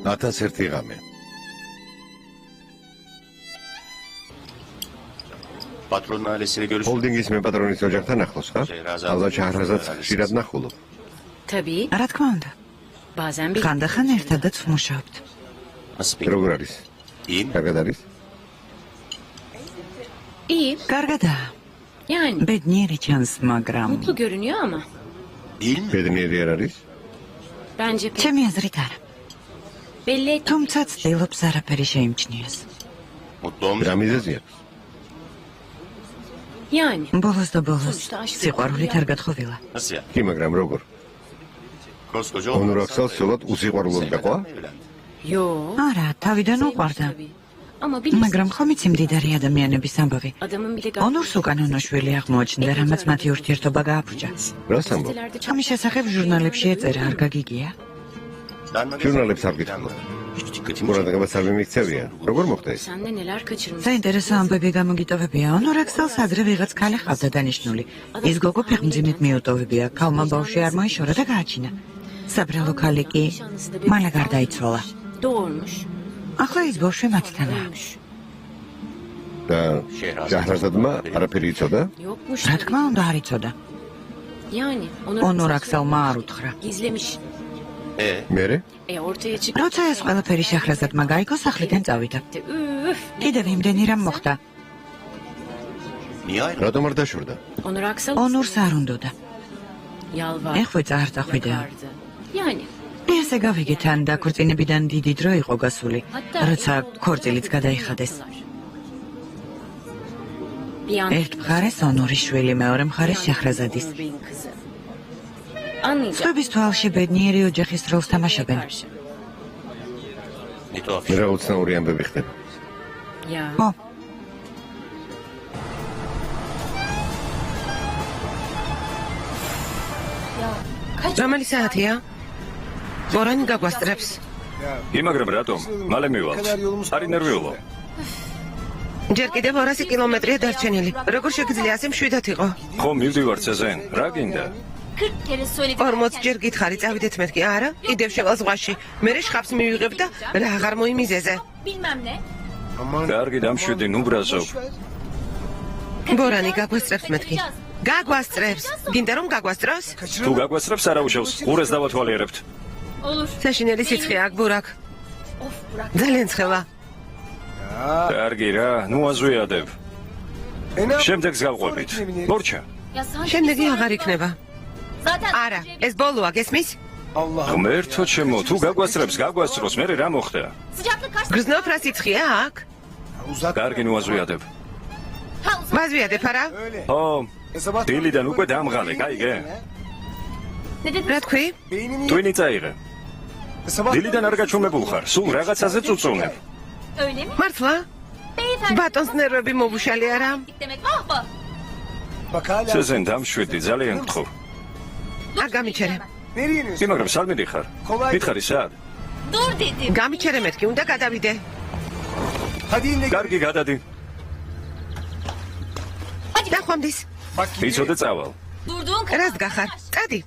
1001 ღამე. ჰოლდინგის მეპატრონის ოჯახთან ახლოს ხარ? ალბათ შაჰრაზადს ხშირად ნახულობ. რა თქმა უნდა. ხანდახან ერთადაც ვმუშაობთ. როგორ არის? კარგად არის? კარგადაა. ბედნიერი ჩანს, მაგრამ ბედნიერი არ არის? ჩემი აზრით არა. თუმცა ცდილობს არაფერი შეიმჩნიოს. რა მიზეზი აქვს? ბოლოს და ბოლოს სიყვარულით არ გათხოვილა. კი, მაგრამ როგორ? ონურაქსალს სულად უსიყვარულოდ გაყვა? არა, თავიდან უყვარდა. მაგრამ ხომ იცი მდიდარი ადამიანების ამბავი. ონურს უკანონო შვილი აღმოაჩნდა, რამაც მათი ურთიერთობა გააფუჭა. რას ამბობ? ამის შესახებ ჟურნალებში ეწერა, არ გაგიგია? ჟურნალებს არ გითხმობ. ყურადღებას არ მიმიქცევია. როგორ მოხდა ეს? საინტერესო ამბები გამოგიტოვებია. ონურაქსალს ადრე ვიღაც ქალი ჰყავდა დანიშნული. ის გოგო ფეხმძიმედ მიუტოვებია. ქალმა ბავშვი არ მოიშორა და გააჩინა. საბრალო ქალი კი მალე გარდაიცვალა. ახლა ის ბავშვი მათთანაა. და შაჰრაზადმა არაფერი იცოდა? რა თქმა უნდა არ იცოდა. ონურაქსალმა არ უთხრა. მერე? როცა ეს ყველაფერი შაჰრაზადმა გაიგო, სახლიდან წავიდა. კიდევ იმდენი რამ მოხდა. რატომ არ დაშორდა? ონურს არ უნდოდა. ეხვეწა არ დახვიდა. ესე გავიგე, თან დაქორწინებიდან დიდი დრო იყო გასული, როცა ქორწილიც გადაიხადეს. ერთ მხარეს ონურის შვილი, მეორე მხარეს შაჰრაზადის. სხვების თვალში ბედნიერი ოჯახის როლს თამაშობენ. რა უცნაური ამბები ხდება? ხო. რომელი საათია? ბორანი გაგვასწრებს. მაგრამ რატომ? მალე მივალთ. არი ნერვიულო. ჯერ კიდევ 200 კილომეტრია დარჩენილი. როგორ შეგიძლია ასე მშვიდად იყო? ხო, მივდივარ ცეზენ. რა გინდა? 40 ჯერ გითხარი, წავიდეთ მეთქი. არა, კიდევ შევალ ზღვაში. მერე შხაპს მივიღებ და რა აღარ მოიმიზეზე. კარგი, დამშვიდი, ნუ ბრაზობ. ბორანი გაგვასწრებს მეთქი. გაგვასწრებს. გინდა რომ გაგვასწროს? თუ გაგვასწრებს, არა უშავს. ყურეს დავათვალიერებთ. საშინელი სიცხე აქ ბურაკ. ძალიან ცხელა. კარგი რა, ნუ აზვიადებ. შემდეგს გავყვებით. მორჩა. შემდეგი აღარ იქნება. არა, ეს ბოლოა, გესმის? ღმერთო ჩემო, თუ გაგვასწრებს, გაგვასწროს, მერე რა მოხდა? გრძნობ რა სიცხეა აქ? კარგი, ნუ აზვიადებ. ვაზვიადებ არა? ო, დილიდან უკვე დამღალე, გაიგე? რა თქვი? ტვინი წაიღე. დილიდან არ გაჩვენებულ ხარ, სულ რაღაცაზე წუწუნებ. მართლა? ბატონს ნერვები მოვუშალი არა? ცეზენ, დამშვიდი, ძალიან გთხოვ. არ გამიჩერე. მაგრამ სალმიდი ხარ. მითხარი სად? გამიჩერე მეთქი, უნდა გადავიდე. კარგი, გადადი. დახვამდის. იცოდე წავალ. რას გახარ? წადი.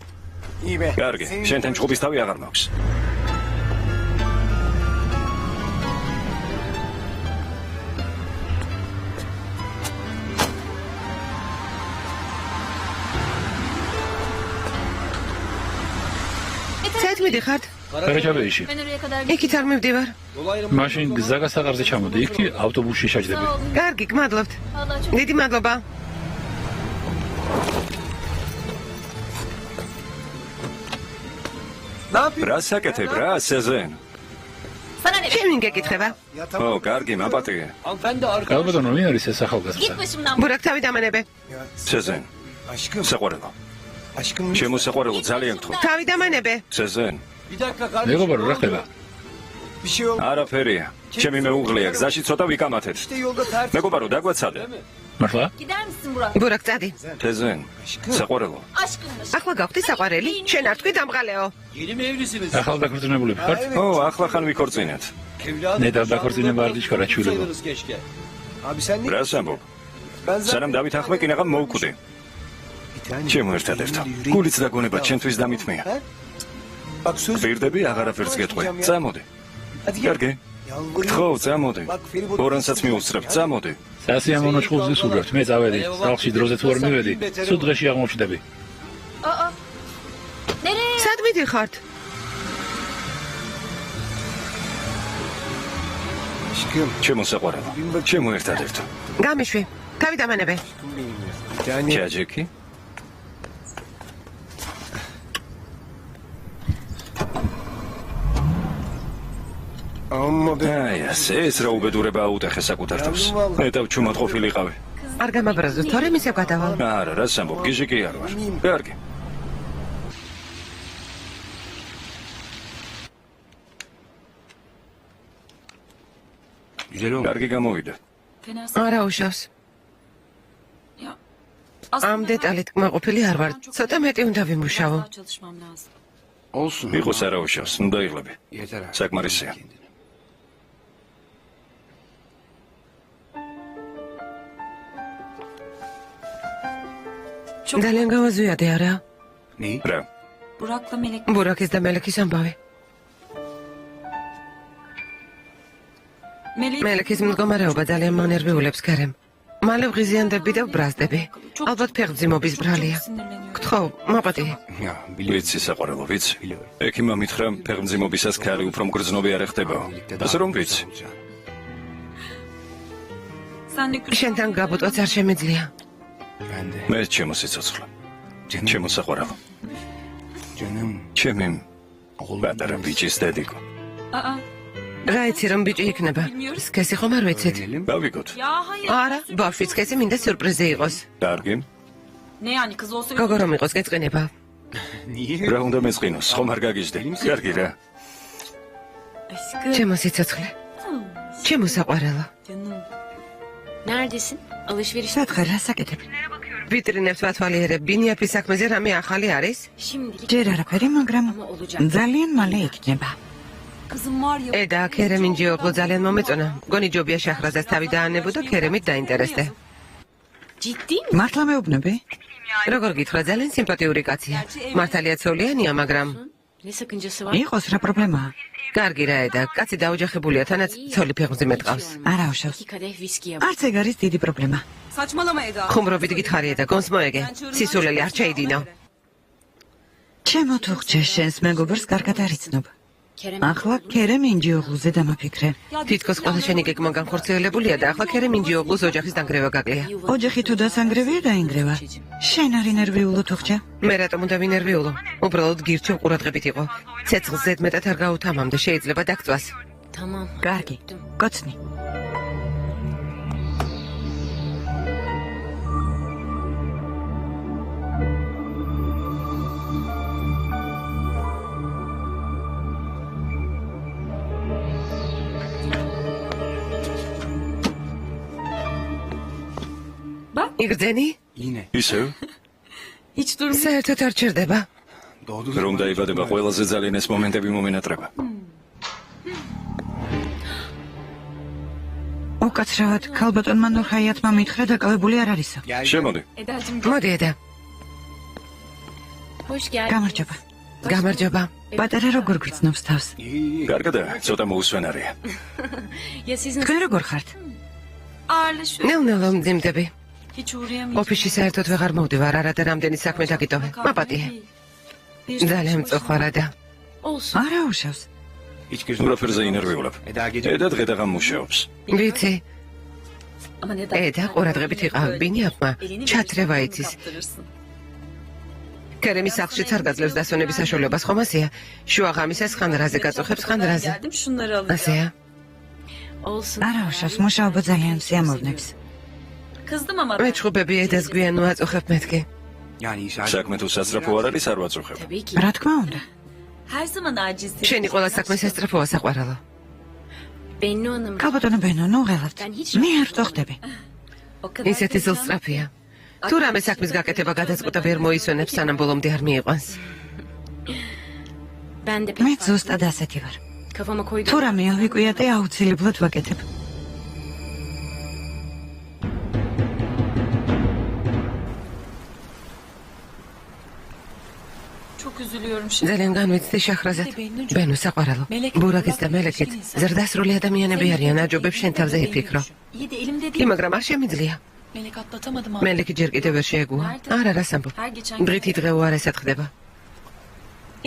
კარგი, შენთან ჭუბის თავი აღარ მაქვს. საით მიდიხართ? პერეჩაბეიში. იქით არ მივდივარ. მაშინ გზა გასაყარზე ჩამოდი, იქ ავტობუსში ჩაჯდები. კარგი, გმადლობთ. დიდი მადლობა. რა საკეთებ რა, სეზენ? შენ ვინ გეკითხება? ო, კარგი, მაპატიე. ალბათო, ვინ არის ეს ახალგაზრდა? ბურაკ თავი დამანებე. სეზენ. საყვარელო. ჩემო საყვარელო, ძალიან გთხოვ. თავი დამანებე. სეზენ. მეგობარო, რა ხდება? არაფერია. ჩემი მეუღლეა, გზაში ცოტა ვიკამათეთ. მეგობარო, დაგვაცადე. მართლა? ბურაკ წადი. სეზენ. საყვარელო. ახლა გავხდი საყვარელი? შენ არ თქვი დამღალეო. ახალ დაქორწინებულები ხართ? ო, ახლა ხან ვიქორწინეთ. ნეტარ დაქორწინება არ დიშქარა ჩვილებო. რას ამბობ? სანამ დავით ახლა კინაღა მოვკვდი. ჩემო ერთადერთო. გულიც და გონება ჩემთვის დამითმია. გვირდები აღარაფერს გეტყვი. წამოდი. კარგი. გთხოვ, წამოდი. ორანსაც მიუსწრებ, წამოდი. სასიამოვნო ჭკუზის უბრალოდ მე წავედი. სახლში დროზე თუ არ მივედი, სულ დღეში აღმოჩნდები. სად მიდიხართ? ჩემო საყვარელო, ჩემო ერთადერთო. გამიშვი. თავი დამანებე. ჯაჯიკი? აი, ეს რა უბედურება აუტეხე საკუთარ თავს. მე დავჩუმად ყოფილიყავი. არ გამაბრაზოთ, თორემ ისევ გადავალ. არა, რა სამბობ, გიჟი კი არ ვარ. კარგი. კარგი გამოვიდა. არა უშავს. ამ დეტალით კმაყოფილი არ ვარ. ცოტა მეტი უნდა ვიმუშაო. მიყოს არა უშავს, ნუ დაიღლები. საკმარისია. ძალიან გავაზვიადე არა? რა? ბურაკის და მელექის ამბავი. მელექის მდგომარეობა ძალიან მონერვიულებს ქერემ. მალე ვღიზიანდები და ვბრაზდები. ალბათ ფეხმძიმობის ბრალია. გთხოვ, მაპატი. ვიცი საყვარელო, ვიცი. ექიმა მითხრა ფეხმძიმობისას ქალი უფრო მგრძნობი არ ეხდებაო. ასე რომ ვიცი. შენთან გაბუტვაც არ შემიძლია. მე ჩემო სიცოცხლე. ჩემო საყვარელო. ჩემი პატარა ბიჭის დედიკო. რა იცი რომ ბიჭი იქნება? სქესი ხომ არ ვიცით? გავიგოთ. არა, ბავშვი სქესი მინდა სიურპრიზი იყოს. კარგი. გოგო რომ იყოს გეწყინება. რა უნდა მეწყინოს, ხომ არ გაგიჟდე? კარგი რა. ჩემო სიცოცხლე. ჩემო საყვარელო. Neredesin? Alışveriş. სათხარ რასაკეთებ? ვიტრინებს ვათვალიერებ, ბინიაფის საქმეზე რამე ახალი არის? Şimdilik ჯერ არაფერი, მაგრამ ama olacak. ძალიან მალე იქნება. Kızım var ya. ედა, ქერემინ ჯიოღლო ძალიან მომეწონა. გონი ჯობია შახრაზას თავი დაანებო და ქერემით დაინტერესდე. Ciddi mi? მართლა მეუბნები? როგორ გითხრა, ძალიან სიმპათიური კაცია. მართალია ცოლიანია, მაგრამ Ne sakıncası var? იყოს რა პრობლემაა? კარგი რა ედა, კაცი დაოჯახებულია, თანაც ცოლი ფეხმძიმე ტყავს. არა უშავს. 2 kadeh viskiye. არც ეგ არის დიდი პრობლემა. Saçmalama Eda. ხუმრობით გითხარი ედა, გონს მოეგე. სისულელი არ ჩაიდინო. ჩემო თუ ხჭე შენს მეგობრს კარგად არ იცნობ. Kerem. ახლა ქერემ ინჯიოღლუზე დამაფიქრე. თითქოს ყველა შენი გეგმა განხორციელებულია და ახლა ქერემინ ჯიოღლუს ოჯახის დანგრევა გაკლია. ოჯახი თუ დასანგრევია დაინგრევა. შენ არ ინერვიულო თუ ხჭე? მე რატომ უნდა ვინერვიულო? უბრალოდ გირჩევ ყურადღებით იყო. ცეცხლს ზედმეტად არ გაუთამამდე, შეიძლება დაგწვას. Tamam. კარგი. კოცნი. იგრძენი? ისევ? Hiç durmuyor. საერთოდ არ ჩერდება. რომ დაიბადება ყველაზე ძალიან ეს მომენტები მომენატრება. უკაცრავად ქალბატონმა ნურჰაიათმა მითხრა დაკავებული არ არისო. შემოდი. Eda'cığım მოდი ედა. Hoş geldin. გამარჯობა. გამარჯობა. პატარა როგორ გრძნობს თავს? კარგადაა, ცოტა მოუსვენარია. Ya siz nasıl? თქვენ როგორ ხართ? ağırlaşıyor. ნეუნელო მძიმდები. Hiç uğrayamıyorum. ოფისში საერთოდ ვეღარ მოვდივარ, არა და რამდენი საქმე დაგიტოვე. მაპატი. ძალიან მწუხვარა და Olsun. არა უშავს. ნურაფერზე ინერვიულობ. ედა დღე-დაღამ მუშაობს. ვიცი, Ama neden? ედა ყურადღებით იყავ ბინიაფმა, ჩათრევა იცის. ქერემის სახლშიც არ გაძლევს დასვენების საშუალებას, ხომ ასეა? შუაღამისას ხან რაზე გაწუხებს, ხან რაზე. Geldim şunları alayım. ასეა? Olsun. არა უშავს, მუშაობა ძალიან სიამოვნებს. Kızdım ama. მე ჩხუბები ედას გვიან მოაწუხებ მეთქი. საქმე თუ სასწრაფო არ არის, არ ვაწუხებ. Tabii ki. რა თქმა უნდა. Her zaman acizsin. შენი ყველა საქმე სასწრაფოა საყვარელო. Bennu Hanım. ქალბატონო ბენო, ნუ ღელავთ. მე არ ვტოხდები. O kadar ისეთი ზუსტრაფია. თუ რამე საქმის გაკეთება გადაწყვეტა ვერ მოისვენებს, სანამ ბოლომდე არ მიიყვანს. Ben de მე pek ზუსტად ასეთი ვარ. kafama koydum. თუ რამე ავიკვიატე, აუცილებლად ვაკეთებ. çok üzülüyorum şimdi. ძალიან განვიცდი შახრაზად. ბენო საყვარელო. ბურაკის და მელეკიც ზრდასრული ადამიანები არიან, აჯობებს შენ თავზე იფიქრო. İyi de elimde კი, değil. მაგრამ არ შემიძლია. Melek atlatamadım მელეკი ჯერ კიდევ ვერ შეეგუა. არა, რას ამბობ. ბრითი დღე უარესად ხდება.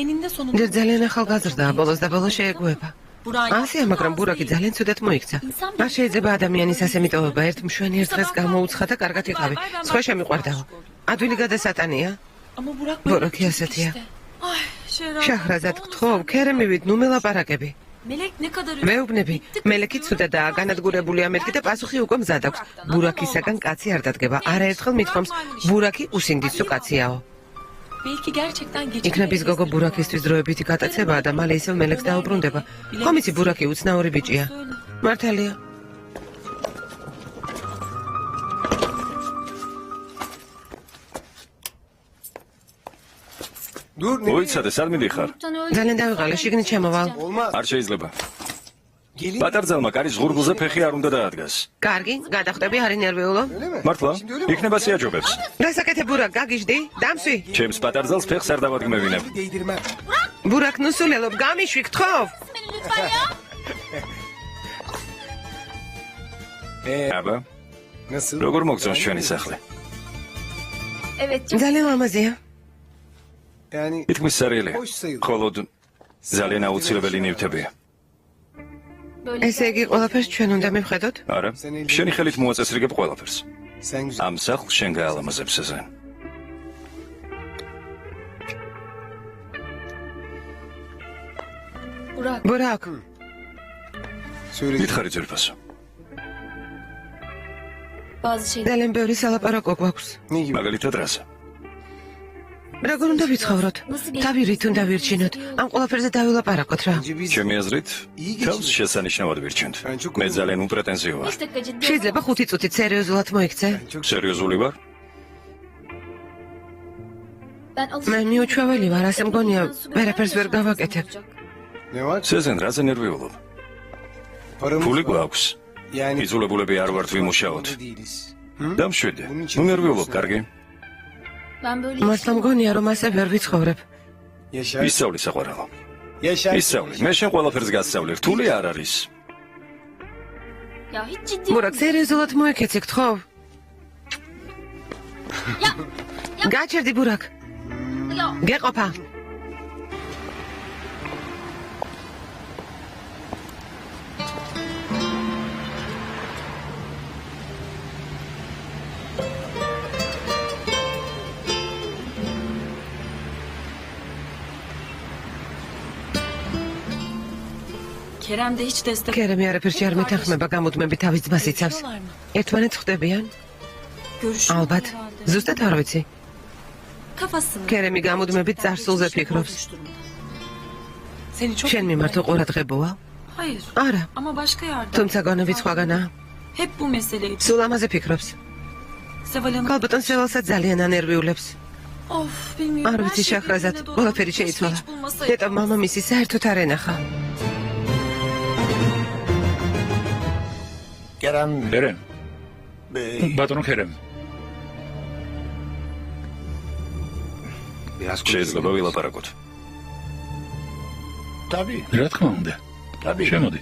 Eninde sonunda. ჯერ ძალიან ახალგაზრდაა, ბოლოს და ბოლოს შეეგუება. ასეა, მაგრამ ბურაკი ძალიან ცუდად მოიქცა. არ შეიძლება ადამიანის ასე მიტოვება, ერთ მშვენი ერთ დღეს გამოუცხა და კარგად იყავი. სხვა შემიყვარდაო. ადვილი გადასატანია. Ama Burak ბურაკი ასეთია. Ay Şehrazat. შახრაზად გთხოვ, ქერემივით, ნუ მელაპარაკები. Melek ne kadar მეუბნები, მელეკი ცუდადაა, განადგურებულია მეთქი და პასუხი უკვე მზად აქვს. ბურაკისაგან კაცი არ დადგება. არაერთხელ მithkoms, ბურაკი უსინდისო კაციაო. Belki gerçekten იქნებ ის გოგო ბურაკისთვის დროებითი გატაცებაა და მალე ისევ მელეკს დაუბრუნდება. ხომ იცი ბურაკი უცნაური ბიჭია. მართალია. მოიცადე, სად მიდიხარ? ძალიან დავიღალე, შიგნით შემოვალ. არ შეიძლება. პატარძალმა კარის ღურგულზე ფეხი არ უნდა დაადგას. კარგი, გადახტები, არ ინერვიულო. მართლა? იქნება სიაჯობებს. გასაკეთე ბურაკ, გაგიჟდი? დამსვი. ჩემს პატარძალს ფეხს არ დავადგმევინებ. ბურაკ ნუსულელობ, გამიშვი, გთხოვ. აბა, როგორ მოგწონს ჩვენი სახლი? ძალიან ლამაზია. თითქმის სერიელი. მხოლოდ ძალიან აუცილებელი ნივთებია. ესე იგი, ყველაფერს ჩვენ უნდა მივხედოთ? არა, შენი ხელით მოაწესრიგებ ყველაფერს. ამ სახლს შენ გაალამაზებს ზენ. ბურაკ, მითხარი ძვირფასო. Bazı şeyler ძალიან ბევრი სალაპარაკო გვაქვს. მაგალითად რაზე? როგორ უნდა ვიცხოვროთ? თავი რით უნდა ვირჩინოთ? ამ ყველაფერზე დავილაპარაკოთ რა. ჩემი აზრით, თავს შესანიშნავად ვირჩენთ. მე ძალიან უპრეტენზიო ვარ. 5 dakika ciddi. შეიძლება 5 წუთით სერიოზულად მოიქცე? სერიოზული ვარ? Ben მე მიუჩვეველი ვარ, ასე მგონია, ვერაფერს ვერ გავაკეთებ. სეზენ, რაზე ნერვიულობ? ფული გვაქვს. იძულებულები არ ვართ ვიმუშაოთ. დამშვიდე. ნუ ნერვიულობ, კარგი? Ben böyle მართლა მგონია, რომ ასე ვერ ვიცხოვრებ. ისწავლი საყვარელო. ისწავლი. მე შენ ყველაფერს გასწავლი. რთული არ არის. ya hiç ciddi. ბურაკ, სერიოზულად მოიქეცი, გთხოვ. გაჩერდი ბურაკ. Ya გეყოფა. Kerem de hiç destek ქერემი არაფერში არ მეთანხმება, გამუდმები თავის ძმას იცავს. ერთმანეთს ხვდებიან? görüşüyor. ალბათ. ზუსტად არ ვიცი. Kafasını. ქერემი გამუდმებით წარსულზე ფიქრობს. Seni çok შენ მიმართ უყურადღებოა? Hayır. არა. Ama başka yerden. თუმცა გონებით სხვაგანაა. Hep bu meseleyi. სულ ამაზე ფიქრობს. Seval Hanım. ქალბატონ სევალსაც ძალიან ანერვიულებს. Of bilmiyorum. არ her ვიცი şey შახრაზად, birbirine ყველაფერი dolu. შეიცვალა. Keşke hiç bulmasaydım. ნეტა მამამისი საერთოდ არ ენახა. ქერემ. ბატონო ქერემ. შეიძლება ვილაპარაკოთ. რა თქმა უნდა. შემოდი.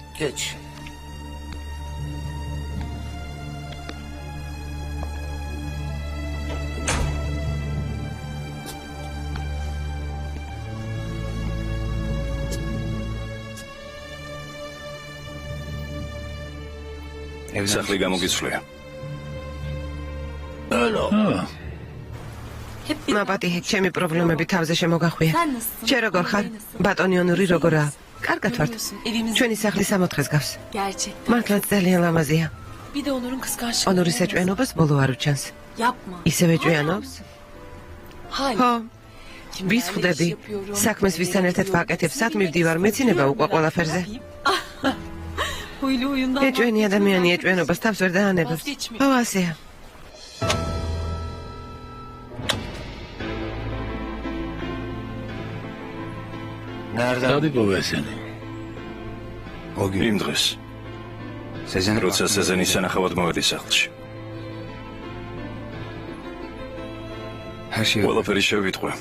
სახლი გამოგიცვლია. Hep bir მაპატი, ჩემი პრობლემები თავზე შემოგახვია. Sen nasılsın? შენ როგორ ხარ? ბატონი ონური როგორაა? კარგად ვართ. Evimiz ჩვენი სახლი 60-დღეს გავს. gerçekten. მართლაც ძალიან ლამაზია. Bir de Onur'un kıskançlığı. ონურის ეჭვენობას ბოლო არ უჩანს. Yapma. ისევ ეჭვიანობს? Hayır. ხო. ვის ხვდები? საქმეს ვისთან ერთად ვაკეთებ, სად მივდივარ, მეცინება უკვე ყველაფერზე. Huylu huyundan. ეჭვენი ადამიანი ეჭვენობას თავს ვერ დაანებებს. ხო, ასეა. დადი პოვესენი. იმ დღეს, როცა სეზენი სანახავად მოვედი სახლში. ყველაფერი შევიტყვე.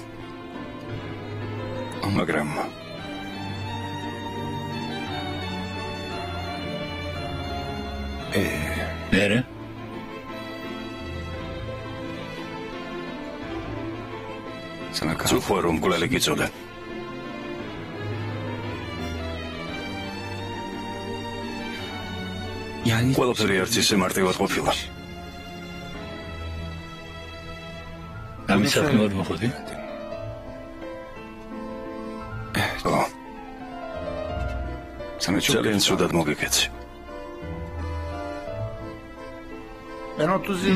მაგრამ მერე ზუხვა რომ გულელი გიწოდა. ყველაფერი არც ისე მარტივად ყოფილა. ამის საქმეოდ მოხდი? ძალიან ცუდად მოგიკეცი.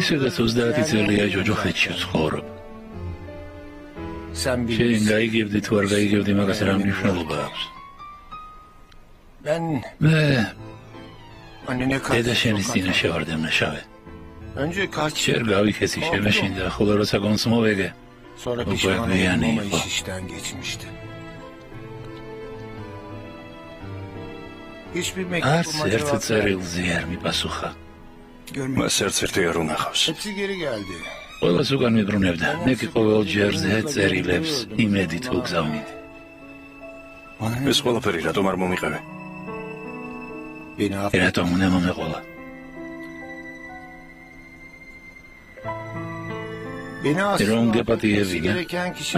ისედაც 30 წელია ჯოჯოხეთში ვცხოვრობ. შენ გაიგებდი თუ არ გაიგებდი, მაგას რა მნიშვნელობა აქვს? მე დედა შენის წინაშე ვარ დამნაშავე. შენ გავიქეცი შემეშინ და ხოლო როცა გონსმოვეგე უკვე გვიანი იყო. არც ერთ წერილზე არ მიპასუხა. მას ერთ-ერთი არ უნახავს. ყველას უკან მიბრუნებდა. მე კი ყოველ ჯერზე წერილებს იმედით ვგზავნიდი. ეს ყველაფერი რატომ არ მომიყევე? რატომ უნდა მომეყოლა? რომ გეპატიებინა,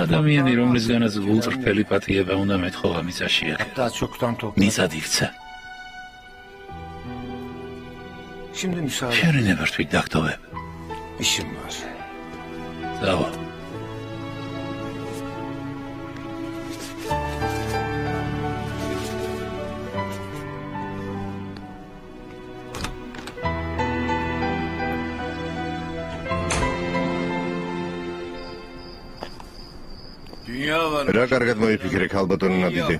ადამიანი რომლისგანაც გულწრფელი პატიება უნდა მეტხოვა მიწაში ეხება. მიწად იქცა. შენ ნებარ თვით დაგტოვებ. დავა. რა კარგად მოიფიქრე ქალბატონო ნადიდე.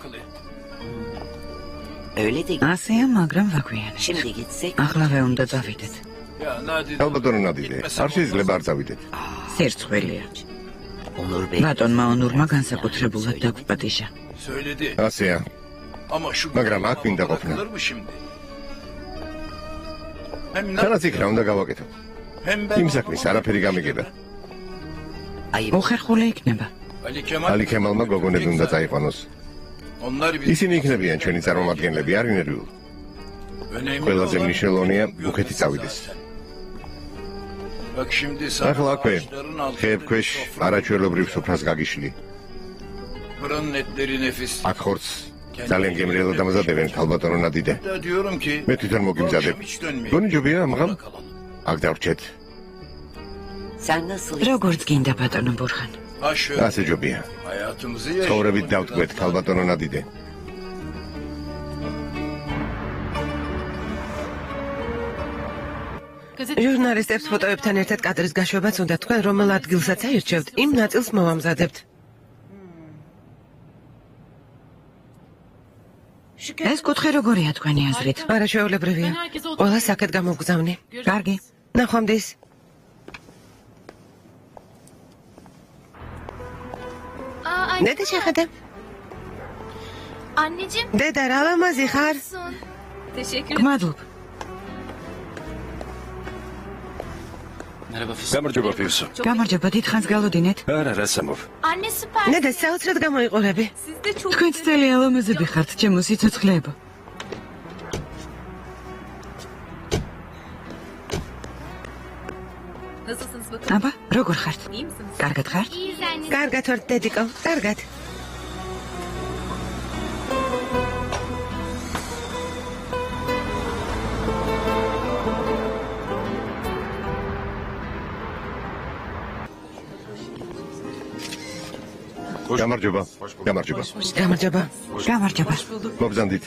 ასეა, მაგრამ ვაგვიანებთ. ახლავე უნდა წავიდეთ. ქალბატონო ნადიდე, არ შეიძლება არ წავიდეთ. სერცხვილია. ბატონმა ონურმა განსაკუთრებულად დაგვიპატიჟა. ასეა, მაგრამ აქ მინდა ყოფნა. თანაც იქ რა უნდა გავაკეთო? იმ საქმის არაფერი გამიგება. უხერხული იქნება. ალი ქემალმა გოგონები უნდა წაიყვანოს. ისინი იქნებიან ჩვენი წარმომადგენლები, არ ინერვიულ. ყველაზე მნიშვნელოვანია უკეთი წავიდეს. ახლა აქვე, ხეებ ქვეშ არაჩვეულებრივ სუფრას გაგიშლი. აქ ხორცს ძალიან გემრიელად დამზადებენ ქალბატონო ნადიდე. მე თვითონ მოგიმზადებ. გონი ჯობია ამღამ? აქ დავრჩეთ. როგორც გინდა ბატონო ბურხან. ასე ჯობია. ცხოვრებით დავტყვეთ ქალბატონო ნადიდე. ჟურნალისტებს ფოტოებთან ერთად კადრის გაშვებაც უნდა თქვენ, რომელ ადგილსაც აირჩევთ, იმ ნაწილს მოვამზადებთ. ეს კუთხე როგორია თქვენი აზრით? არაჩვეულებრივია. ყველა საკეთ გამოგზავნე. კარგი. ნახვამდის. დედა შეხედე. Anneciğim. დედა რა ლამაზი ხარ? Teşekkür გმადლობ. გამარჯობა ფირსო. გამარჯობა, დიდხანს გალოდინეთ. არა, რა სამով. Anne süper. დედა საოცრად გამოიყურები. Siz de çok თქვენ ძელი ალამაზები ხართ, ჩემო სიცოცხლეებო. nasılsınız bakalım? აბა, როგორ ხართ? İyi misiniz? კარგად ხართ? İyiyiz anne. კარგად ვარ, დედიკო, კარგად. გამარჯობა. გამარჯობა. გამარჯობა. გამარჯობა. მოგზანდით.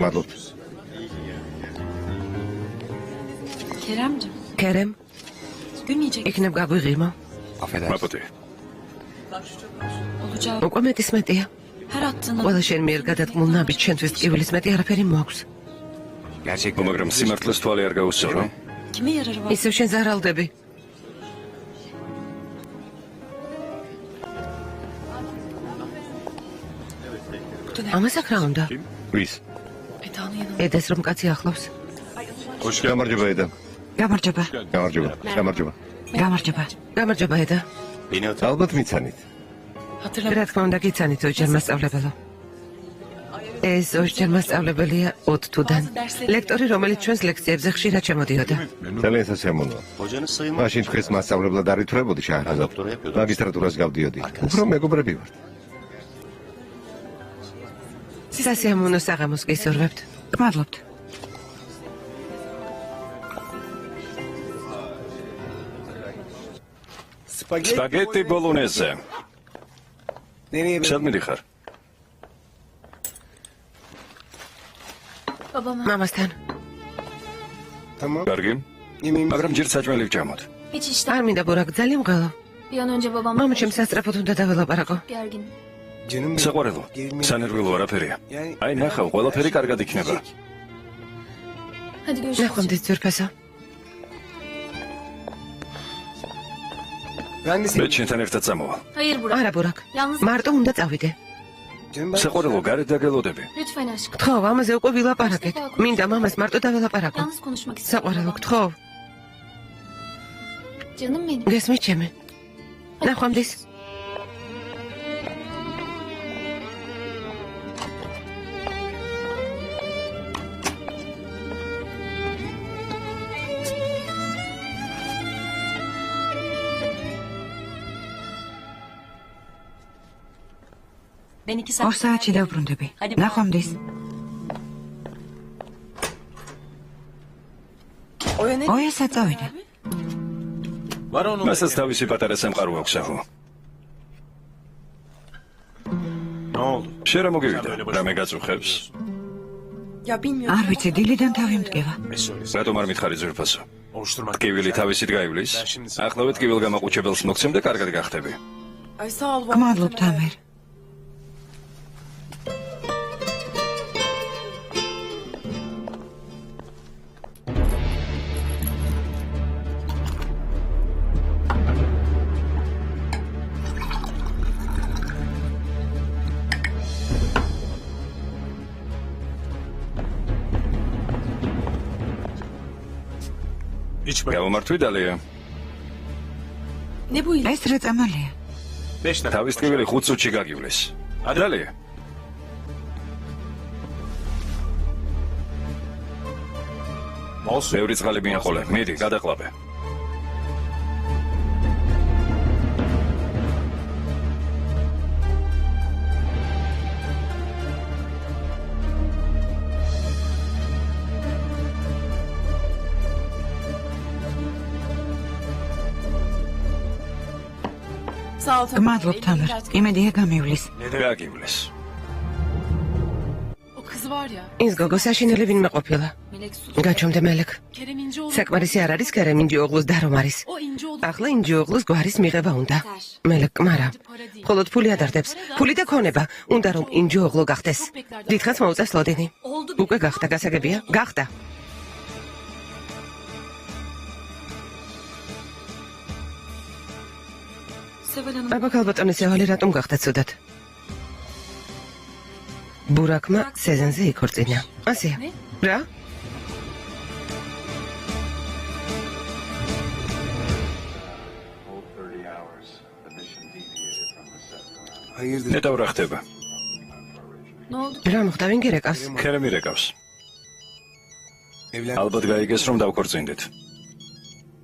მადლობთ. Keremciğim, კერემ, gülmeyecek იქნებ გაგვიღიმო. მაპოტი. olacağı უკვე მეტის მეტია. her attığında ყველა შენ მიერ გადადგმულ ნაბიჯ ჩვენთვის ტკივილის მეტი არაფერი მოაქვს. მაგრამ სიმართლეს თვალი არ გაუსწორო. kime yararı var? ისევ შენ ზარალდები. ამას აქ რა უნდა? ვის? Eda'nın yanında. ედეს რომ კაცი ახლავს. გამარჯობა ედა. გამარჯობა. გამარჯობა. გამარჯობა. გამარჯობა. გამარჯობა ედა. ალბათ მიცანით. რა თქმა უნდა გიცანით ოჯერ მასწავლებელო. ეს ოჯერ მასწავლებელია 2 თვიდან. ლექტორი, რომელიც ჩვენს ლექციებზე ხშირად შემოდიოდა. ძალიან სასიამოვნოა. მაშინ თქვენს მასწავლებლად არ ითვლებოდი შაჰრაზად. მაგისტრატურას გავდიოდი. უფრო მეგობრები ვართ. სასიამოვნო საღამოს გისურვებთ. გმადლობთ. სპაგეტი ბოლონეზე. სადმე ხარ? მამასთან. კარგი. მაგრამ ჯერ საჭმელი ვჭამოთ. არ მინდა ბურაკ, ძალიან მღელო. babam მამა ჩემს სასწრაფოდ უნდა დაველაპარაკო. gergin. საყვარელო, სანერვილო არაფერია. აი ნახავ, ყველაფერი კარგად იქნება. Hadi görüşürüz. ნახვამდის ძვირფასო. მე ჩვენთან ერთად წამოვალ. Hayır Burak. არა ბურაკ. Yalnız მარტო უნდა წავიდე. საყვარელო, გარეთ დაგელოდები. lütfen aşkım. გთხოვ, ამაზე უკვე ვილაპარაკეთ. მინდა მამას მარტო დაველაპარაკო. Yalnız konuşmak istiyorum. საყვარელო, გთხოვ. Canım benim. გესმით ჩემი? ნახვამდის. Ben 2 2 saat. საათში დავბრუნდები. ნახვამდის. ოიასაც წავიდა. მასაც თავისი პატარა სამყარო აქვს ახო. შენ რა მოგივიდა? რამე გაწუხებს? არ ვიცი, დილიდან თავი მდგება. რატომ არ მითხარი ძვირფასო? ტკივილი თავისით გაივლის? ახლავე ტკივილ გამაყუჩებელს მოგცემ და კარგად გახტები. გმადლობთ ამერ. გავამართვი დალია. Ne bu ilan? ეს რა წამალია? თავის ტკივილი 5 წუთში გაგივლის. დალია. ბევრი წყალებიან ხოლე. მიდი, გადაყლაპე. გმადლობთ ამერ. იმედია გამივლის. გაგივლის. O kız var ya. ის გოგო საშინელი ვინმე ყოფილა. Melek Su. გაჩვენდე მელეკ. Kerem İnceoğlu. საკმარისი არ არის კერემ ინჯიოღლუს და რომ არის. O İnceoğlu. ახლა ინჯიოღლუს გვარის მიღება უნდა. მელეკ, მარა. მხოლოდ ფული ადარდებს. ფული და ქონება. უნდა რომ ინჯიოღლუ გახდეს. დიდხანს მოუწევს ლოდინი. უკვე გახდა, გასაგებია? გახდა. Seval Hanım. აბა ქალბატონი სევალი რატომ გახდა ცუდად? ბურაკმა სეზონზე იქორწინა. ასეა. რა? ნეტავ რა ხდება? Ne oldu? რა მოხდა, ვინ გირეკავს? ქერემი რეკავს. ალბათ გაიგეს რომ დავქორწინდით.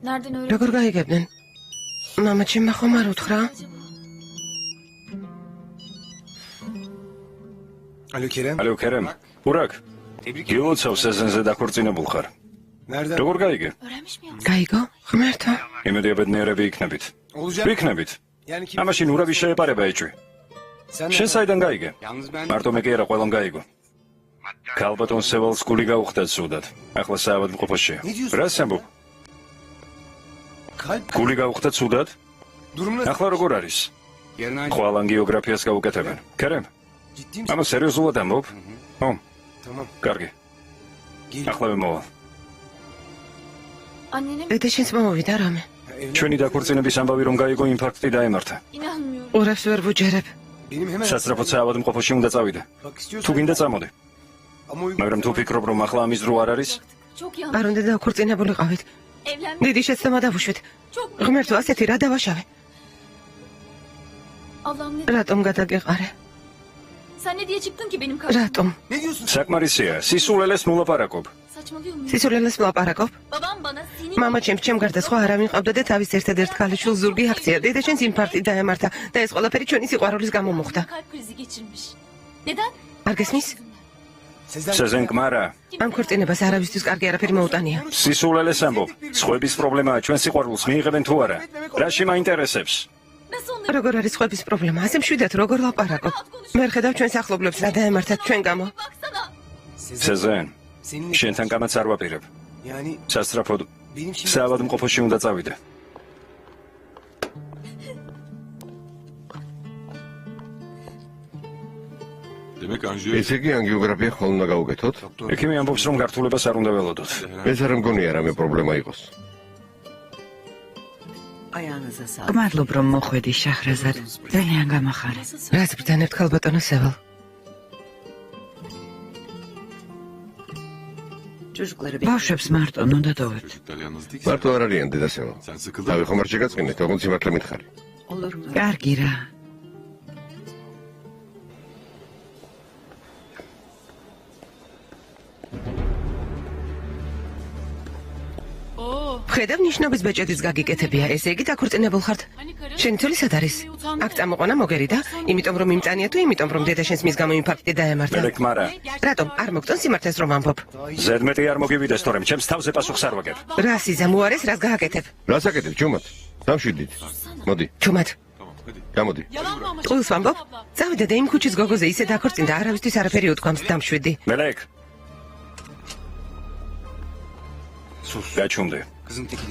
Nereden öğrendin? როგორ გაიგებდნენ? მამა ჩემმა ხომ არ უთხრა? ალო ქერემ. ბურაკ. გილოცავ სეზონზე დაქორწინებულ ხარ. როგორ გაიგე? Öğrenmiş mi yoksa? გაიგო? ღმერთო. იმედია ბედნიერები იქნებით. ვიქნებით. ამაში ურავის შეეპარება ეჭვი. შენ საიდან გაიგე? მარტო მე კი არა, ყველამ გაიგო. ქალბატონ სევალს გული გაუხდა ცუდად. ახლა საავადმყოფოშია. რას ამბობ? გული გაუხდა ცუდად? ახლა როგორ არის? ხვალ ანგიოგრაფიას გაუკეთებენ. ქერემ? ამა სერიოზულად ამბობ? ო. კარგი. ახლა მოვალ. Annenim დედა შენს მომოვიდა რამე. ჩვენი დაქორწინების ამბავი რომ გაიგო ინფარქტი დაემართა. inanmıyorum. ურებს ვერ ვუჯერებ. სასწრაფოდ საავადმყოფოში უნდა წავიდე. თუ გინდა წამოდი. მაგრამ თუ ფიქრობ რომ ახლა ამის დრო არ არის, Çok yanlış. არ უნდა დაქორწინებულიყავით. Evlenmek დიდი შეცდომა დავუშვით. çok ღმერთო, ასეთი რა დავაშავე? Allah'ım ne? რატომ გადაგეყარე? Sen ne diye çıktın ki benim karşıma? რატომ? საკმარისია, სისულელეს მოლაპარაკობ. Saçmalıyor muyum? სისულელეს ვლაპარაკობ? Babam bana senin... მამა ჩემ გარდა სხვა არავინ ყავდა და თავის ერთადერთ ქალიშვილ ზურგი აქცია. დედაჩემს ინფარქტი დაემართა და ეს ყველაფერი ჩვენი სიყვარულის გამო მოხდა. Kalp krizi geçirmiş. Neden? არ გესმის? სეზენ კმარა, ამ ქორწინებას არავისთვის კარგი არაფერი მოუტანია. სისულელეს ამბობ. სხვების პრობლემაა ჩვენ სიყვარულს მიიღებენ თუ არა. რაში მაინტერესებს? Nasıl onları... როგორ არის სხვების პრობლემა? ასე მშვიდად როგორ ვლაპარაკობ? მე ხედავ ჩვენს ახლობლებს რა დაემართათ ჩვენ გამო. Baksana. სეზენ, შენთან კამაც არ ვაპირებ. სასწრაფოდ საავადმყოფოში უნდა წავიდე. ესე იგი ანგიოგრაფია ხოლმე უნდა გავუკეთოთ? ექიმი ამბობს, რომ გართულებას არ უნდა ველოდოთ. ეს არ მგონია რამე პრობლემა იყოს. გმადლობ რომ მოხვედი შაჰრაზად. ძალიან გამახარე. რას ბრძანებთ ქალბატონო სევალ? ბავშვებს მარტონ უნდა დოვეთ. მარტო არ არიან დედასევალ. თავი ხომ არ შეგაწყინეთ, თქო სიმართლე მითხარი. კარგი რა. ხედავ ნიშნობის ბეჭედის გაგიკეთებია. ესე იგი დაქორწინებულ ხართ? შენი თვალი სად არის? აქ წამოყვანა მოგერი და იმიტომ რომ იმწანია თუ იმიტომ რომ დედაშენს მის გამო ინფარქტი დაემართა? მელე კმარა, რატომ არ მოგწონს სიმართლეს რომ ამბობ? ზედმეტი არ მოგივიდეს, თორემ ჩემს თავზე პასუხს არ ვაგებ. რა სიზამუარეს რას გააკეთებ? რას აკეთებ, ჩუმად? დამშვიდით. მოდი, ჩუმად გამოდი. ტყუილს ვამბობ? წავიდე და იმ ქუჩის გოგოზე ისე დაქორწინდა არავისთვის არაფერი უთქვამს დამშვიდი. მელეკ. გაჩუმდე.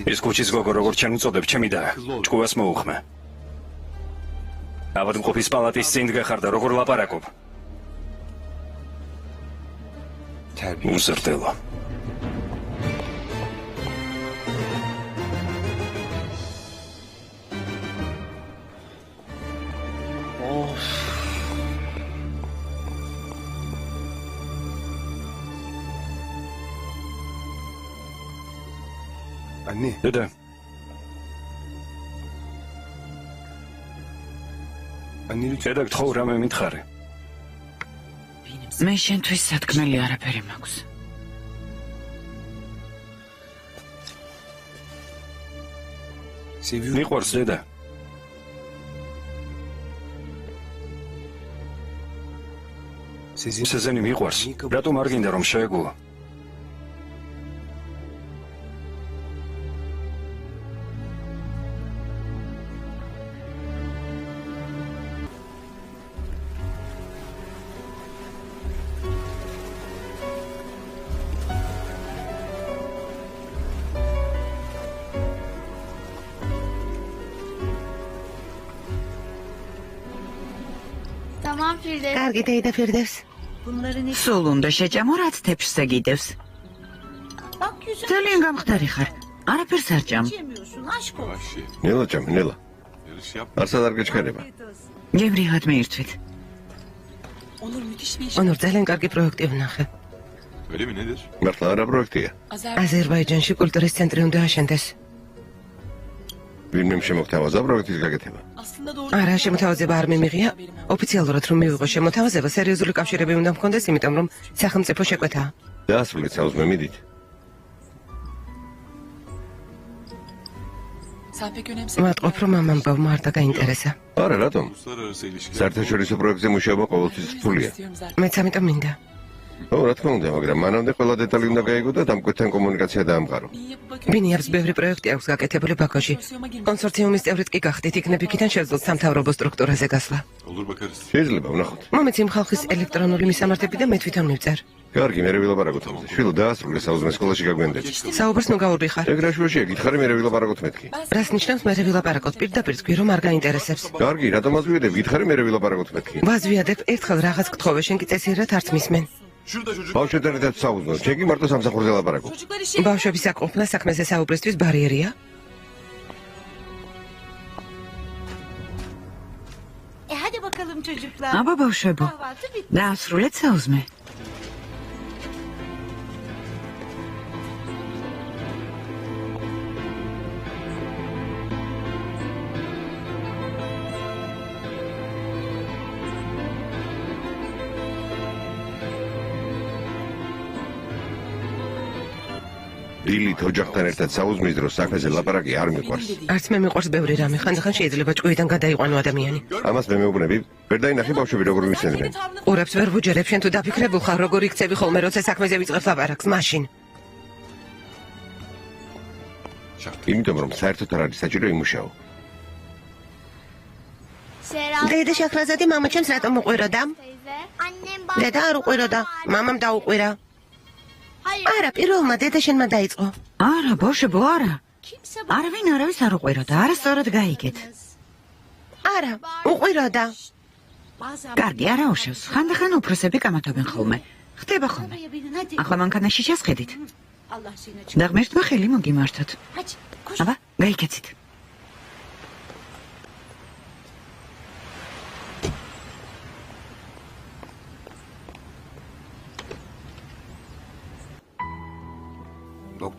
ის ქუჩის გოგო როგორ ჩვენ უწოდებ, ჩემი და ჭკუას მოუხმე. ავადმყოფის პალატის წინ გახარდა, როგორ ლაპარაკობ? უსრდელო. დედა, დედა გთხოვ რამე მითხარი. მე შენთვის სათქმელი არაფერი მაქვს. მიყვარს დედა. სეზენი მიყვარს. რატომ არ გინდა რომ შეეგუო? Tamam Firdevs. კარგი დეიდა ფირდევს. სულ უნდა შეჭამო რაც თეფშზე გიდევს. ძალიან გამხდარი ხარ. არაფერს არ ჭამ. ნელა ჭამე, ნელა. არსად არ გეჩქერება. გემრიღად მიირთვით. ონორ ძალიან კარგი პროექტი ვნახე. მართლა არა პროექტია. აზერბაიჯანში კულტურის ცენტრი უნდა აშენდეს. ვინმე შემოგთავაზა პროექტის გაკეთება. არა, შემოთავაზება არ მიმიღია. ოფიციალურად რომ მივიღო შემოთავაზება, სერიოზული კავშირები უნდა მქონდეს, იმიტომ რომ სახელმწიფო შეკვეთაა. დაასრულეთ საუზმე, მიდით. მარტყობ რომ ამ ამბავმა არ დაგაინტერესა. არა, რატომ? საერთაშორისო პროექტზე მუშაობა ყოველთვის რთულია. მეც ამიტომ მინდა. ო, რა თქმა უნდა, მაგრამ მანამდე ყველა დეტალი უნდა გაიგო და დამკვეთთან კომუნიკაცია დაამყარო. ბინიებს ბევრი პროექტი აქვს გაკეთებული ბაქოში. კონსორციუმის წევრით კი გახდით, იქნებ იქიდან შევძლოთ სამთავრობო სტრუქტურაზე გასვლა. შეიძლება ვნახოთ. მომეცი ხალხის ელექტრონული მისამართები და მე თვითონ მივწერ. კარგი, მე ვილაპარაკოთ ამაზე. შვილო დაასრულე საუზმე სკოლაში გაგვენდეთ. საუბრს ნუ გაურვიხარ. ეგ რა შუაშია, გითხარი მე ვილაპარაკოთ მეთქი. რას ნიშნავს მე ვილაპარაკოთ? პირდაპირ თქვი რომ არ გაინტერესებს. კარგი, რატომ აზვიადებ? გითხარი მე ვილაპარაკოთ მეთქი. ვაზვიადებ, ერთხელ რაღაც გთხოვე, შენ კი წესიერად არც მისმენ. ბავშვებთან ერთად საუბრობ, შენ კი მარტო სამსახურზე ლაპარაკობ. ბავშვების აკროფნა საქმეზე საუბრისთვის ბარიერია? Hadi bakalım çocuklar. აბა ბავშვებო, Kahvaltı bitti. დაასრულეთ საუზმე. დილით ოჯახთან ერთად საუზმის დროს საქმეზე ლაპარაკი არ მიყვარს. არც მე მიყვარს ბევრი რამე, ხანდახან შეიძლება ჭკვიდან გადაიყვანო ადამიანი. ამას მე მეუბნები, ვერ დაინახი ბავშვები როგორ მისცემდნენ. ყურებს ვერ ვუჯერებ, შენ თუ დაფიქრებულ ხარ, როგორ იქცევი ხოლმე, როცა საქმეზე ვიწყებ ლაპარაკს, მაშინ. იმიტომ რომ საერთოდ არ არის საჭირო იმუშაო. დედა შახრაზადი მამა ჩემს რატომ უყვიროდა? დედა არ უყვიროდა, მამამ დაუყვირა. არა, პირველმა დედა შენმა დაიწყო. არა, ბავშვებო, არა. არავინ არავის არ უყვიროდა, არასწორად გაიგეთ. არა, უყვიროდა. კარგი, არა უშევს. ხანდახან უფროსები კამათობენ ხოლმე. ხდება ხოლმე. ახლა მანქანაში ჩასხედით. და ღმერთმა ხელი მოგიმართოთ. აბა, გაიქეცით.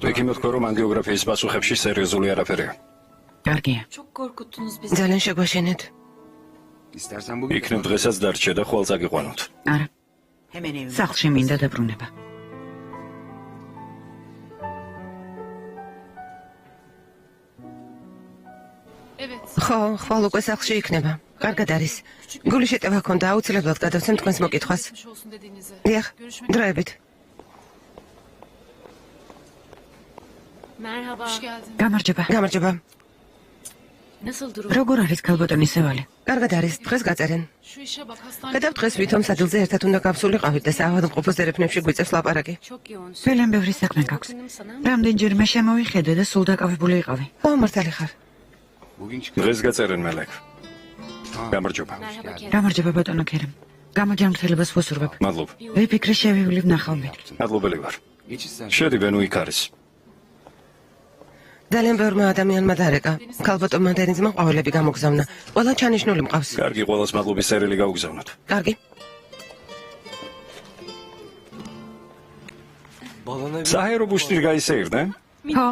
ექიმი თქვა რომ ანგიოგრაფიის პასუხებში სერიოზული არაფერია. კარგია. Çok korkuttunuz bizi. ძალიან შეგვაშენეთ. იქნებ დღესაც დარჩე და ხვალ წაგიყვანოთ. არა. სახლში მინდა დაბრუნება. Evet. ხო, ხვალ უკვე სახლში იქნება. კარგად არის. გული შეტევა ქონდა, აუცილებლად გადავცემ თქვენს მოკითხვას. Geçmiş olsun dediğinize. დიახ, დროებით. Merhaba. Hoş geldin. გამარჯობა. გამარჯობა. Nasıl durum? როგორ არის ქალბატონი სევალი? კარგად არის, დღეს გაწერენ. Şu işe bak hastane. გადავ დღეს ვითომ სადილზე ერთად უნდა გავსულიყავით და საავადმყოფოს დერეფნებში გვიწევს ლაპარაკი. Çok yoğunsun. ძალიან ბევრი საქმე გაქვს. რამდენჯერმე შემოვიხედე და სულ დაკავებული იყავი. ო, მართალი ხარ. დღეს გაწერენ მელეკ. გამარჯობა. Merhaba Kerem. გამარჯობა ბატონო ქერემ. გამოჯანმრთელებას ვუსურვებ. მადლობა. ვიფიქრე შევივლივ ნახავმეთ. მადლობელი ვარ. შედი ბენუ იქ არის. ძალიან ბევრმა ადამიანმა დარეკა. ქალბატონმა დენიზმა ყვავილები გამოგზავნა. ყველა ჩანიშნული მყავს. კარგი, ყველას მადლობის სერილი გავგზავნოთ. კარგი. საჰაერო ბუშტი გაისეირდა? ხო.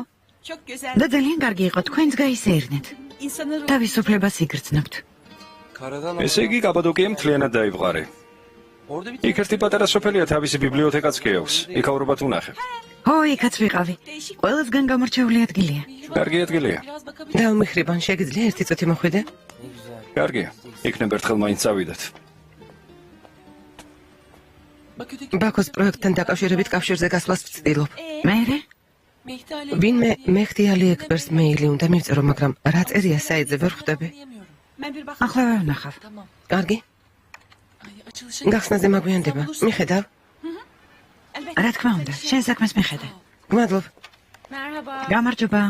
და ძალიან კარგი იყო თქვენც გაისეირნეთ. თავისუფლებას იგრძნობთ. ესე იგი კაპადოკია მთლიანად დაიბყარე. იქ ერთი პატარა სოფელია, თავისი ბიბლიოთეკაც კი აქვს. იქავრობათ უნახე. ხო, იქაც ვიყავი. ყველასგან გამორჩეული ადგილია. კარგი ადგილია. დავმიხრიბან შეგიძლია ერთი წუთი მოხვიდე? კარგია. იქნებ ერთხელ მაინც წავიდეთ. ბაქოს პროექტთან დაკავშირებით კავშირზე გასვლას ვცდილობ. მერე? ვინმე მეხტი ალი ექსპერტს მეილი უნდა მივწერო, მაგრამ რა წერია საიტზე ვერ ხვდები. ახლა ვნახავ. კარგი? გახსნაზე მაგვიანდება. მიხედავ? რა თქმა უნდა, შენ საქმეს მიხედე. გმადლობ. Merhaba. გამარჯობა.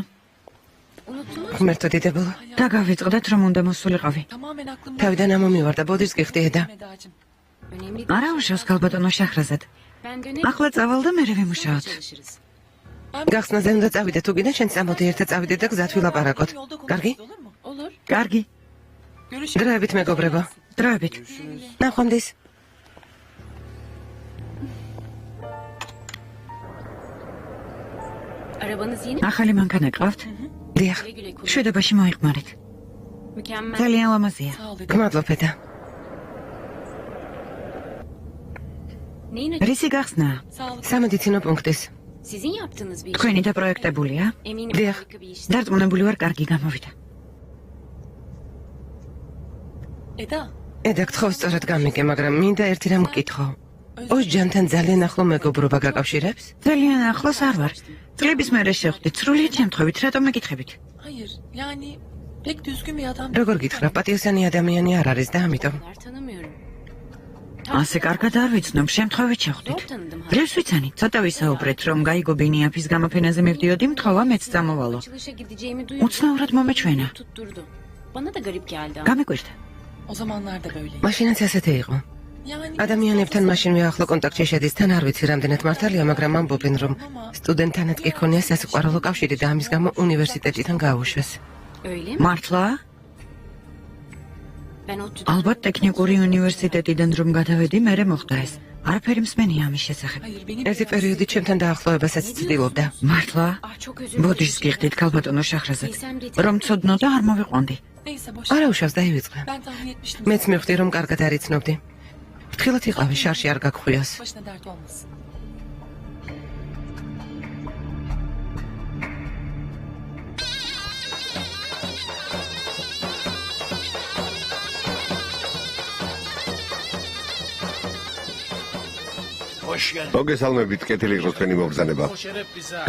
Unuttunuz mu? ღმერთო დიდებულო. და გავიწყდეთ რომ უნდა მოსულიყავი. Tamamen aklımda. თავიდან ამომივარ და ბოდიშს გიხდიედა. Medacığım. Önemli değil. არა უშავს ქალბატონო შახრაზად. Ben dönerim. ახლა წავალ და მერე ვიმუშაოთ. Çalışırız. გახსნაზე უნდა წავიდე, თუ კიდე შენ წამოდი ერთად წავიდე და გზად ვილაპარაკოთ. კარგი? Olur mu? Olur. კარგი. Görüşürüz. დროებით მეგობრებო. დროებით. ნახვამდის. Arabanız yeni mi? ახალი მანქანა გყავთ? დიახ. Güle güle kullan. შვედობაში მოიხმარით. Mükemmel. ძალიან ლამაზია. Sağ ol dedi. გმადლობ ედა. Neyin რისი გახსნა? Sağlık. სამედიცინო პუნქტის. Sizin yaptığınız bir iş. თქვენი დაპროექტებულია? Eminim Diyah. harika bir iş. დარწმუნებული ვარ, კარგი გამოვიდა. Eda. ედა გთხოვ სწორად გამიგე, მაგრამ მინდა ერთი რამ გკითხო. ოჯჯანთან ძალიან ახლო მეგობრობა გაკავშირებს? ძალიან ახლოს არ ვარ. წლების მერე შევხვდით, სრულიად შემთხვევით, რატომ მეკითხებით? Hayır. Yani pek düzgün bir adam. როგორ გითხრა, პატიოსანი ადამიანი არ არის და ამიტომ. Kadar tanımıyorum. ასე კარგად არ ვიცნობ, შემთხვევით შევხვდით. Doğru tanıdım. დღეს ვიცანი, ცოტა ვისაუბრეთ, რომ გაიგო ბინიაფის გამოფენაზე მივდიოდი, მთხოვა მეც წამოვალო. Açılışa gideceğimi duyunca უცნაურად მომეჩვენა. tutturdu. Bana da garip geldi. გამიკვირდა. O zamanlar da böyleydi. მაშინაც ასეთი იყო. Yani ადამიანებთან მაშინვე ახლო კონტაქტში შედის, თან არ ვიცი რამდენად მართალია, მაგრამ ამბობენ, რომ სტუდენტთანაც კი ქონია სასიყვარულო კავშირი და ამის გამო უნივერსიტეტიდან გაუშვეს. Öyle mi? მართლა? Ben ODTÜ'de ალბათ ტექნიკური უნივერსიტეტიდან რომ გადავედი, მერე მოხდა ეს. არაფერი მსმენია ამის შესახებ. hayır benim ერთი პერიოდი ჩემთან დაახლოებასაც ცდილობდა. მართლა? Ah çok özür ბოდიშს გიხდით ქალბატონო შახრაზად. Bilsem de რომ ცოდნო და არ მოვიყვანდი. neyse boş. არა უშავს დაივიწყე. Ben tahmin etmiştim. მეც მივხვდი, რომ კარგად არ იცნობდი. ფრთხილად იყავი, შარში არ გაგხვიოს. Başına dert olmasın. მოგესალმებით, კეთილი იყოს თქვენი მოგზაურობა.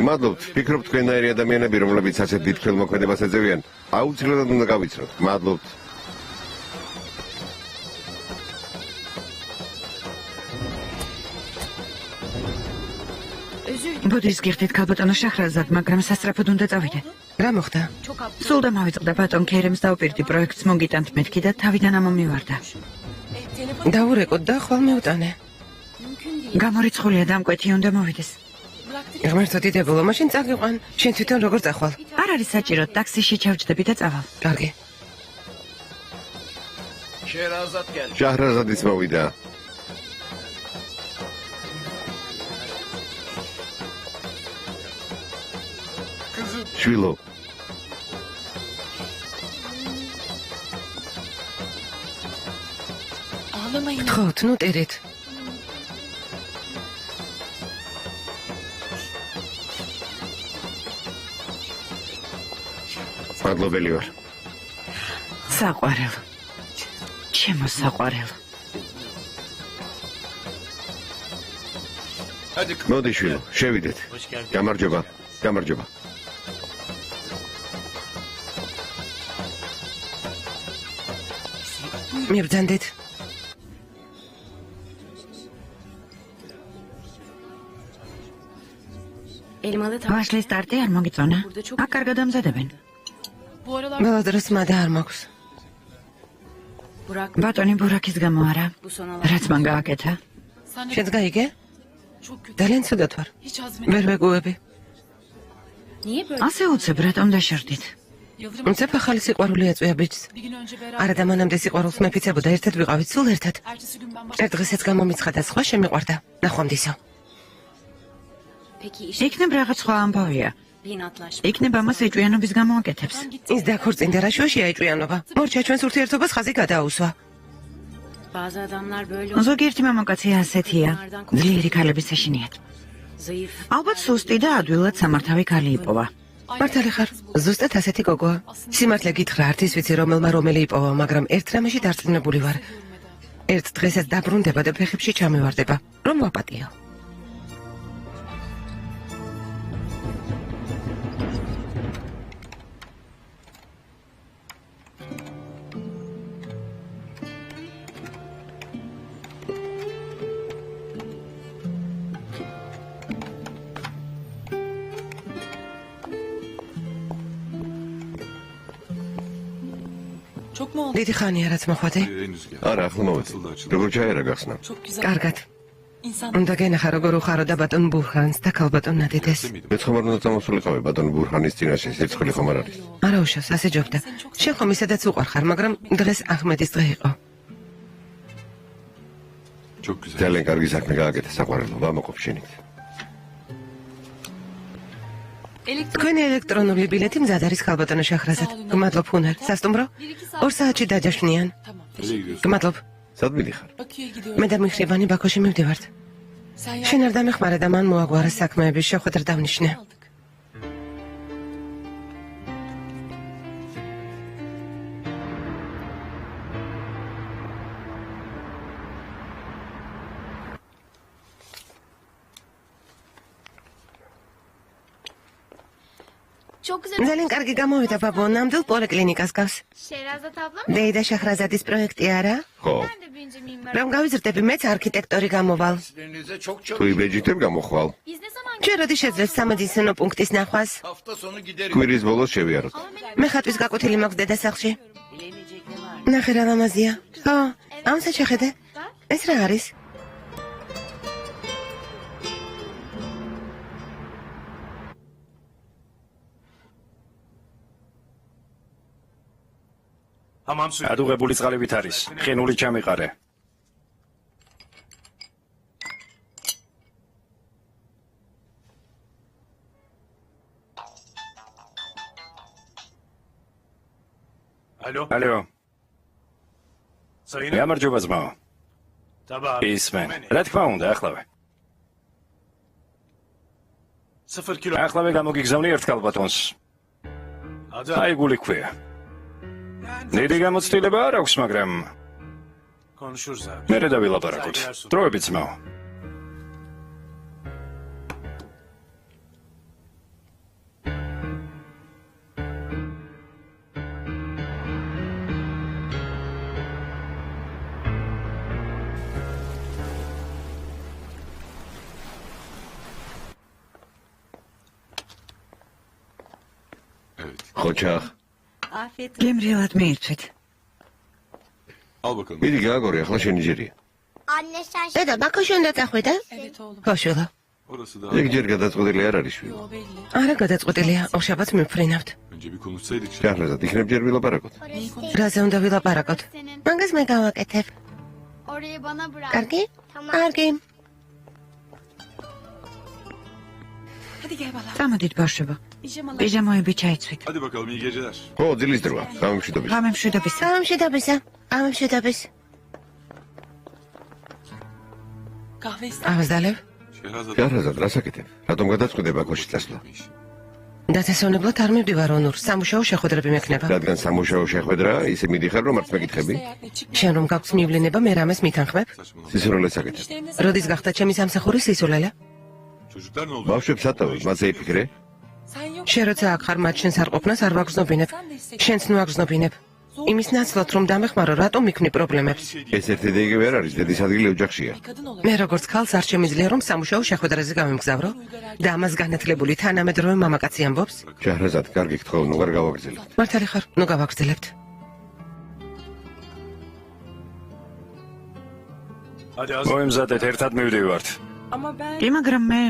მადლობთ, ფიქრობ თქვენაირი ადამიანები, რომლებიც ასეთ დიდ ხელმოქმედებას ეძებიან, აუცილებლად უნდა გავიცნოთ. მადლობთ. ბუდის გიხდით ქალბატონო შაჰრაზად, მაგრამ სასწრაფოდ უნდა წავიდე. რა მოხდა? სულ და მავიწყდა ბატონ ქერემს დაუპირდი პროექტს მოგიტანთ მეთქი და თავიდან ამომივარდა. დაურეკოთ და ხვალ მეუტანე. გამორიცხულია და ამკვეთი უნდა მოვიდეს. ღმერთო დიდებულო, მაშინ წაგიყვან. შენ თვითონ როგორ წახვალ? არ არის საჭირო, ტაქსიში ჩავჯდები და წავალ. კარგი. შაჰრაზადის მოვიდა. შვილო, Ağlamayın. გთხოვთ, ნუ ტერეთ. მადლობელი ვარ. საყვარელო. ჩემო საყვარელო. მოდი შვილო, შევიდეთ. გამარჯობა, გამარჯობა. მიბრძანდეთ. Elmalı ვაშლის სტარტი არ მოგიწონა? აქ კარგად ამზადებენ. Bu aralar ბოლო დროს მადა არ მაქვს. Burak ბატონი ბურაქის გამო არა. bu son რაც მან გააკეთა? sen de შენც გაიგე? çok kötü. ძალიან ცუდად ვარ. Hiç azmedim. ვერ ვეგუები. Niye böyle? ასე უცებ რატომ დაშორდით? Yıldırım უცებ ახალი სიყვარული ეწვია ბიჭს. bir gün önce beraber. არა და მანამდე სიყვარულს მეფიცებოდა, ერთად ვიყავით, სულ ერთად. Ertesi gün ben ერთ დღესაც გამომიცხადა, სხვა შემიყვარდა. ნახვამდისო. Peki iş იქნებ რაღაც სხვა ამბავია. inatlaşma. იქნებ ამას ეჭვიანობის გამო აკეთებს. ის დაქორწინდა რა შუაშია ეჭვიანობა. მორჩა ჩვენს ურთიერთობას ხაზი გადააუსვა. Bazı adamlar böyle ზოგიერთი მამაკაცი ასეთია. ძლიერი ქალების ეშინიათ. zayıf. ალბათ სუსტი და ადვილად სამართავი ქალი იპოვა. მართალი ხარ, ზუსტად ასეთი გოგოა. სიმართლე გითხრა, არც ის ვიცი რომელმა რომელი იპოვა, მაგრამ ერთ რამეში დარწმუნებული ვარ. ერთ დღესაც დაბრუნდება და ფეხებში ჩამევარდება. რომ ვაპატიო. çok mu oldu? დიდი ხანია რაც მოხვედი. არა, ახლა მოვედი. როგორ ჩაერა გახსნა? Çok güzel. კარგად. İnsan უნდა გენახა როგორ უხარო და ბატონ ბურხანს და ქალბატონ ნადიდეს. მეცხრე უნდა წამოსულიყავი ბატონ ბურჰანის წინაშე, სიცხელი ხომ არ არის? არა უშავს, ასე ჯობდა. შენ ხომ ისედაც უყვარხარ, მაგრამ დღეს ახმედის დღე იყო. ძალიან კარგი საქმე გააკეთა საყვარელო, ვამაყობ შენით. თქვენი ელექტრონული ბილეთი მზად არის ქალბატონო შაჰრაზად. გმადლობ ჰუნარ. სასტუმრო? 2 საათში დაჯაშვნიან. tamam. გმადლობ. სად მიდიხარ? Bakü'ye gidiyorum. მე და მიხრებანი ბაქოში მივდივართ. Sen შენ არ დამეხმარე და მან მოაგვარა საქმეების შეხვედრა დავნიშნე. aldık. Çok güzel. ძალიან კარგი გამოვიდა ბაბო, ნამდვილ პოლიკლინიკას გავს. Şehrazat abla mı? დეიდა შაჰრაზადის პროექტი არა? ხო. Ben de büyünce mimar. რომ გავიზრდები, მეც არქიტექტორი გამოვალ. თუ იბეჯითებ გამოხვალ. Biz ne zaman ჩვენ როდი შეძლებს სამედიცინო პუნქტის ნახვას? კვირის ბოლოს შევიაროთ. მე ხატვის გაკვეთილი მაქვს დედასახლში. ნახე რა ლამაზია. ხო, ამსაც შეხედე. ეს რა არის? ადუღებული წყალივით არის. ხენული ჩამიყარე. ალო. გამარჯობა ძმაო. ისმენ. რა თქმა უნდა, ახლავე. ახლავე გამოგიგზავნი ერთ ქალბატონს. აი გული ქვია. ნიდი გამოცდილება არ აქვს, მაგრამ მერე დავილაპარაკოთ. დროებით ძმაო. ხოჩახ. გემრიელად მიირთვით. მიდი გააგორი, ახლა შენი ჯერია. დედა, ბაქოში უნდა წახვიდე? Evet oğlum. ქოშულა. ეგ ჯერ გადაწყვეტილი არ არის შვილო. Yo belli. არა გადაწყვეტილია, ოშაბაც მიფრინავთ. შაჰრაზად, იქნებ ჯერ ვილაპარაკოთ. რაზე უნდა ვილაპარაკოთ? მაგას მე გავაკეთებ. Orayı bana bırak. კარგი? Tamam. კარგი. Hadi gel bala. წამოდით ბავშვებო. Pijamalar. პიჟამოები ჩაიცვით. Hadi bakalım iyi geceler. ხო, დილის დროა. გამომშვიდობის. გამემშვიდობის. გამშვიდობისა. გამშვიდობის. Kahve ister. ავსდალევ. შაჰრაზად, რას აკეთებ? რატომ გადაწყვეტე ბაქოში წასვლა? დაწესონებლად არ მივდივარ ონურ, სამუშაო შეხვედრები მექნება. რადგან სამუშაო შეხვედრა, ისე მიდიხარ რომ არც მეკითხები? შენ რომ გაქვს მივლენება, მე რამეს მითანხმებ? სისულელეს აკეთებ. როდის გახდა ჩემი სამსახური სისულელე? Çocuklar ne oldu? ბავშვებს ატოვებ, მათზე იფიქრე? Sen yok. შენ როცა აქ ხარ, მათ შენს არ ყოფნას არ ვაგრძნობინებ. შენც ნუ აგრძნობინებ. იმის ნაცვლად რომ დამეხმარო, რატომ მიქმნი პრობლემებს? ეს ერთი და იგივე არ არის, დედის ადგილი ოჯახშია. Kadın olarak. მე როგორც ქალს არ შემიძლია რომ სამუშაო შეხვედრაზე გამემგზავრო და ამას განათლებული თანამედროვე მამაკაცი ამბობს? შაჰრაზად, კარგი გთხოვ, ნუ არ გავაგრძელებთ. მართალი ხარ, ნუ გავაგრძელებთ. მოემზადეთ, ერთად მივდივართ. Ama ben... კი, მაგრამ მე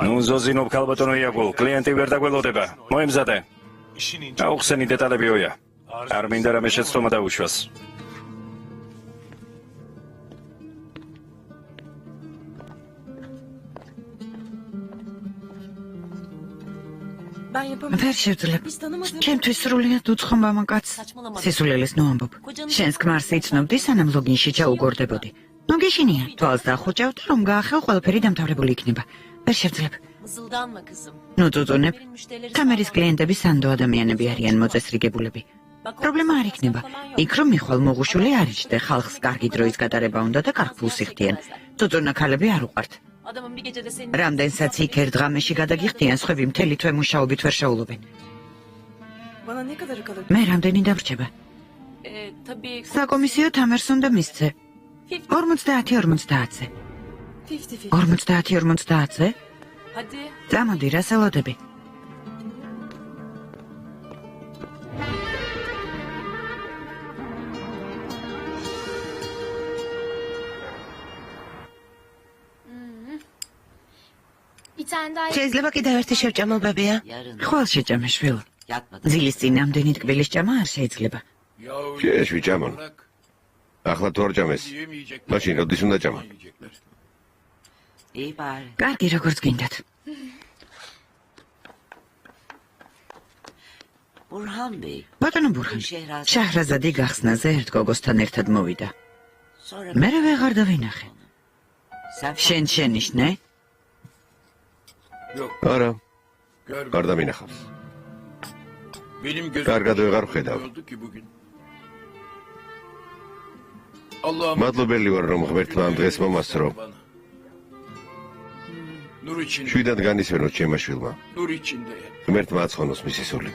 ნუ ზოზინობ ქალბატონო იაგულ, კლიენტი ვერ დაგველოდება. მოემზადე. აუხსენი დეტალები ოია. არ მინდა რამე შეცდომა დაუშვას. Ben yapamam. ვერ შევძლებ. Biz tanımadığım... ჩემთვის სრულიად უცხო მამაკაც. სისულელეს ნუ ამბობ. შენს ქმარს იცნობდი, სანამ ლოგინში ჩაუგორდებოდი. ნუ გიშინია, თვალს დახუჭავ და რომ გაახევ, ყველაფერი დამთავრებული იქნება. ვერ შევძლებ. Mızıldanma kızım. ნუ წუწუნებ. კამერის კლიენტები სანდო ადამიანები არიან მოწესრიგებულები. პრობლემა არ იქნება. იქ რომ მიხვალ მოღუშული არ იჭდე, ხალხს კარგი დროის გატარება უნდა და კარგ ფულს იხდიან. წუწუნა ქალები არ უყვართ. Adamın bir gecede senin... რამდენსაც იქ ერთ ღამეში გადაგიხდიან, სხვები მთელი თვე მუშაობით ვერ შეულობენ. Bana ne kadarı kalır? მე რამდენი დავრჩება? Tabii... საკომისიო თამერს უნდა მისცე. 50-50-ზე. 50-50. 50-50-ზე? Hadi. წამოდი, რას ელოდები? Bir tane daha შეიძლება კიდევ ერთი შევჭამობებია? ხვალ შეჭამე შვილო. ძილის წინ ამდენი ტკბილის ჭამა არ შეიძლება. შეეშვი ჭამონ. ახლა თუ არ ჭამეს, მაშინ როდის უნდა ჭამა? კარგი, როგორც გინდათ. ბატონო ბურჰან, შაჰრაზადი გახსნაზე ერთ გოგოსთან ერთად მოვიდა. მე ვეღარ დავინახე. შენ შენიშნე? არა. არ დამინახავს. კარგად ვეღარ ვხედავ. მადლობელი ვარ რომ ღმერთმა ამ დღეს მომასწრო. შვიდად განისვენოთ ჩემმა შვილმა. ღმერთმა აცხონოს მისი სული.